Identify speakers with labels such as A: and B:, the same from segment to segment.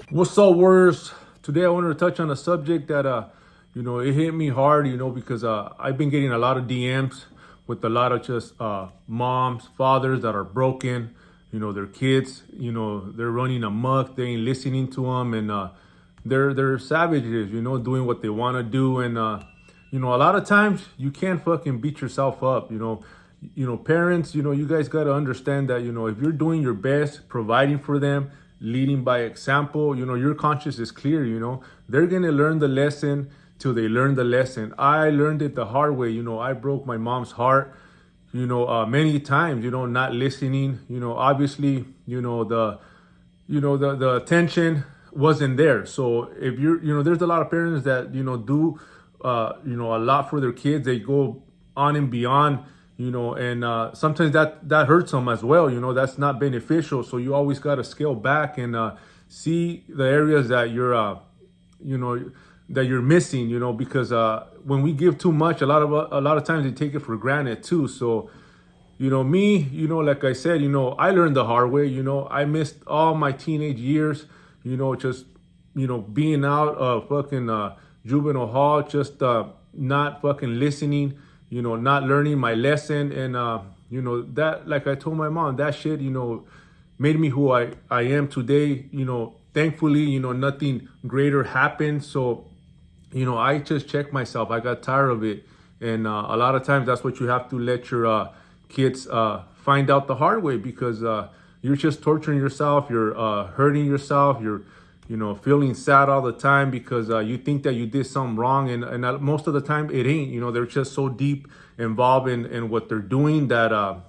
A: What's up, warriors? Today I wanted to touch on a subject that it hit me hard, because I've been getting a lot of DMs with a lot of just moms, fathers that are broken. Their kids, they're running amok. They ain't listening to them, and they're savages. Doing what they want to do, and a lot of times you can't fucking beat yourself up. Parents, you guys got to understand that if you're doing your best, providing for them, leading by example, your conscience is clear. They're gonna learn the lesson till they learn the lesson. I learned it the hard way. I broke my mom's heart, many times, not listening. Obviously, the attention wasn't there. So if there's a lot of parents that do a lot for their kids. They go on and beyond, and sometimes that hurts them as well. That's not beneficial. So you always got to scale back and see the areas that you're missing. Because when we give too much, a lot of times they take it for granted too. So me, like I said, I learned the hard way. I missed all my teenage years, just being out of fucking juvenile hall, just not fucking listening, not learning my lesson. And that, like I told my mom, that shit made me who I am today. Thankfully, nothing greater happened. So I just checked myself. I got tired of it. And a lot of times that's what you have to let your kids find out the hard way, because you're just torturing yourself. You're hurting yourself. You're feeling sad all the time because you think that you did something wrong, and most of the time it ain't. They're just so deep involved in what they're doing that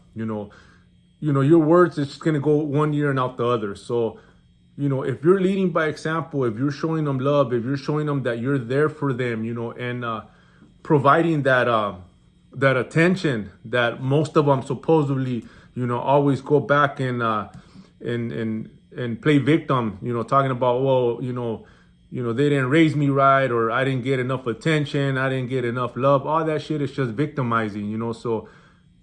A: your words is just gonna go one ear and out the other. So if you're leading by example, if you're showing them love, if you're showing them that you're there for them, and providing that attention that most of them supposedly always go back and play victim, talking about, well, they didn't raise me right, or I didn't get enough attention, I didn't get enough love. All that shit is just victimizing. So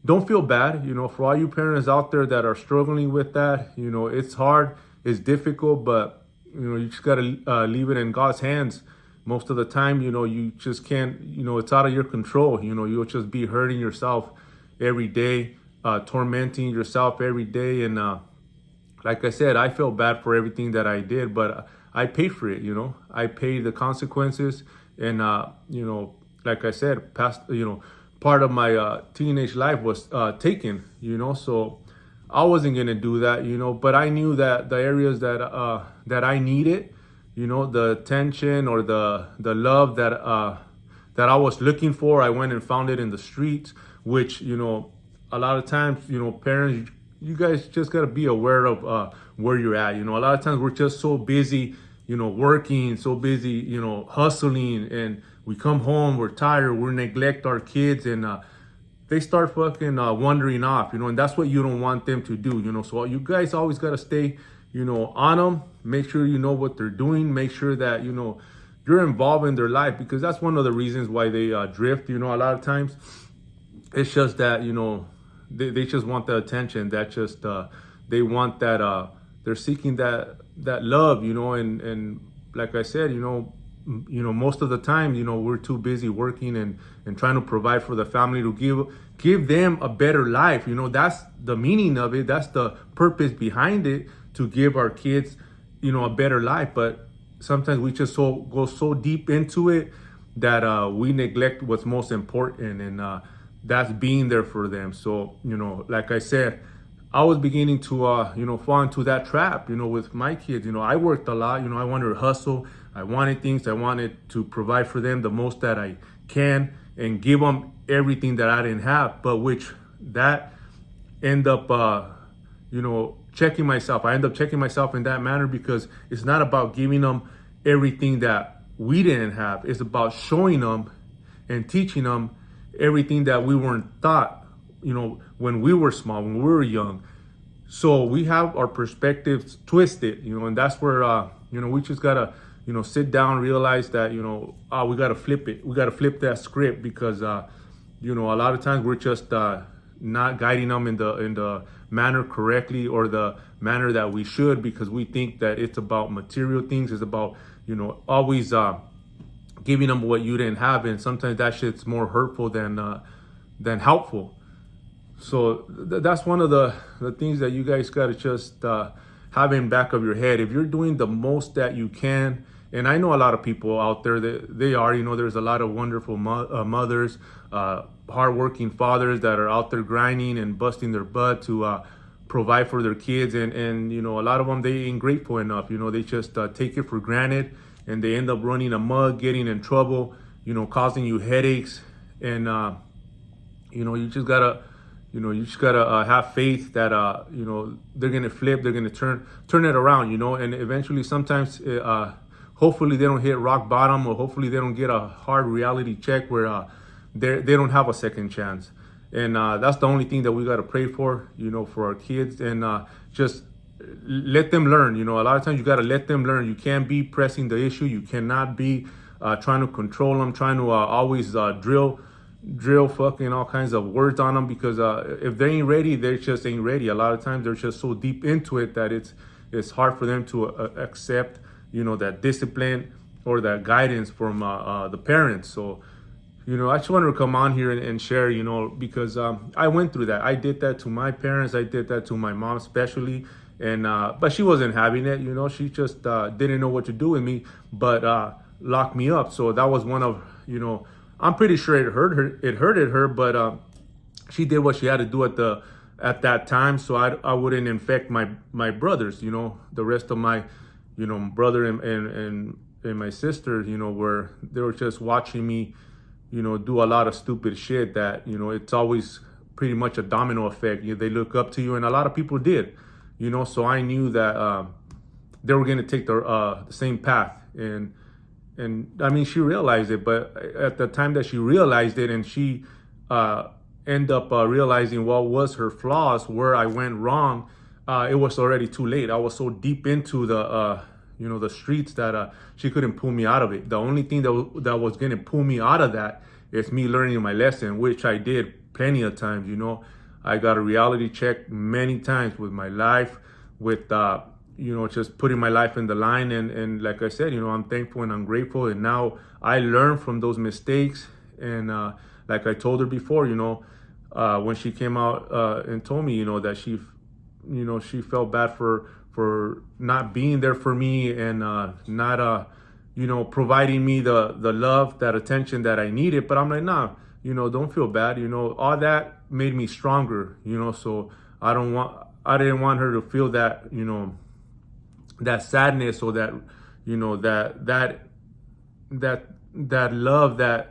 A: don't feel bad, for all you parents out there that are struggling with that. It's hard, it's difficult, but you just gotta leave it in God's hands. Most of the time, you just can't, it's out of your control. You'll just be hurting yourself every day, tormenting yourself every day. And like I said, I feel bad for everything that I did, but I paid for it. I paid the consequences. And like I said, part of my teenage life was taken. So I wasn't gonna do that. But I knew that the areas that I needed, the attention or the love that I was looking for, I went and found it in the streets. Which a lot of times, parents, you guys just got to be aware of where you're at. A lot of times we're just so busy, working, so busy, hustling, and we come home, we're tired, we neglect our kids, and they start fucking wandering off, and that's what you don't want them to do. So you guys always got to stay, on them. Make sure you know what they're doing. Make sure that, you're involved in their life, because that's one of the reasons why they drift. A lot of times it's just that, they just want the attention. That just they want that they're seeking that love, and like I said, most of the time, we're too busy working and trying to provide for the family to give them a better life. That's the meaning of it. That's the purpose behind it, to give our kids, a better life. But sometimes we just go so deep into it that we neglect what's most important, and that's being there for them. So, like I said, I was beginning to, fall into that trap, with my kids. I worked a lot, I wanted to hustle. I wanted things. I wanted to provide for them the most that I can and give them everything that I didn't have. But which that end up, checking myself. I end up checking myself in that manner, because it's not about giving them everything that we didn't have. It's about showing them and teaching them everything that we weren't taught, when we were small, when we were young. So we have our perspectives twisted, and that's where, we just gotta, sit down, realize that, we gotta flip it. We gotta flip that script, because, a lot of times we're just not guiding them in the manner correctly, or the manner that we should, because we think that it's about material things. It's about, always giving them what you didn't have, and sometimes that shit's more hurtful than helpful. So that's one of the things that you guys got to just have in back of your head. If you're doing the most that you can, and I know a lot of people out there that they are, there's a lot of wonderful mothers, hardworking fathers that are out there grinding and busting their butt to provide for their kids. And a lot of them, they ain't grateful enough. They just take it for granted, and they end up running amok, getting in trouble, causing you headaches. And, you just gotta have faith that they're gonna flip, they're gonna turn it around, and eventually, sometimes, hopefully they don't hit rock bottom, or hopefully they don't get a hard reality check where they don't have a second chance. And that's the only thing that we gotta pray for, for our kids, and just let them learn. A lot of times you gotta let them learn. You can't be pressing the issue. You cannot be trying to control them, trying to always drill fucking all kinds of words on them, because if they ain't ready, they just ain't ready. A lot of times they're just so deep into it that it's hard for them to accept that discipline or that guidance from the parents. So I just wanted to come on here and share, because I went through that. I did that to my parents. I did that to my mom especially, and but she wasn't having it. She just didn't know what to do with me, but locked me up. So that was one of I'm pretty sure it hurted her, but she did what she had to do at that time, so I wouldn't infect my brothers, the rest of my, brother and my sister, where they were just watching me, do a lot of stupid shit that, it's always pretty much a domino effect. They look up to you, and a lot of people did, so I knew that they were going to take the same path. And I mean, she realized it, but at the time that she realized it, and she ended up realizing what was her flaws, where I went wrong, it was already too late. I was so deep into the streets that she couldn't pull me out of it. The only thing that was going to pull me out of that is me learning my lesson, which I did plenty of times. I got a reality check many times with my life, with just putting my life in the line. And like I said, I'm thankful and I'm grateful. And now I learn from those mistakes. And like I told her before, when she came out and told me, that she felt bad for not being there for me, and not, providing me the love, that attention that I needed. But I'm like, nah, don't feel bad. All that made me stronger, so I didn't want her to feel that, that sadness, or that that love that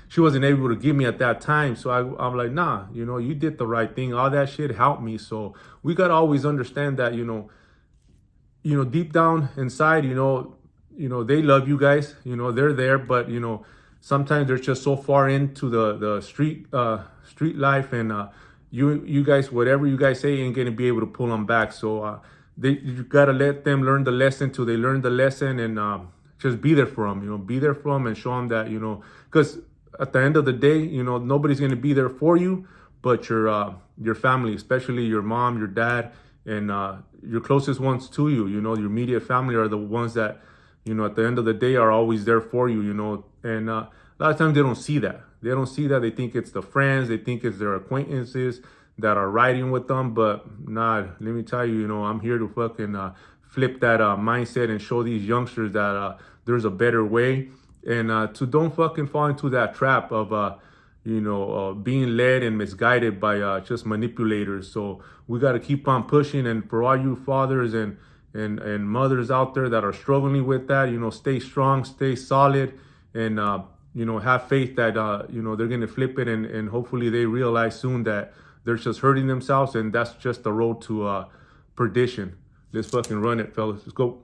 A: she wasn't able to give me at that time. So I'm like, nah, you did the right thing. All that shit helped me. So we gotta always understand that deep down inside, they love you guys. They're there, but sometimes they're just so far into the street life, and you guys, whatever you guys say, ain't gonna be able to pull them back. So you gotta let them learn the lesson till they learn the lesson, and just be there for them. Be there for them and show them that because at the end of the day, nobody's gonna be there for you, but your family, especially your mom, your dad, and your closest ones to you. Your immediate family are the ones that at the end of the day are always there for you. And a lot of times they don't see that. They don't see that. They think it's the friends. They think it's their acquaintances that are riding with them. But nah, let me tell you, I'm here to fucking flip that mindset and show these youngsters that there's a better way, and to don't fucking fall into that trap of being led and misguided by just manipulators. So we got to keep on pushing. And for all you fathers and mothers out there that are struggling with that, stay strong, stay solid, and have faith that they're gonna flip it, and hopefully they realize soon that they're just hurting themselves, and that's just the road to perdition. Let's fucking run it, fellas. Let's go.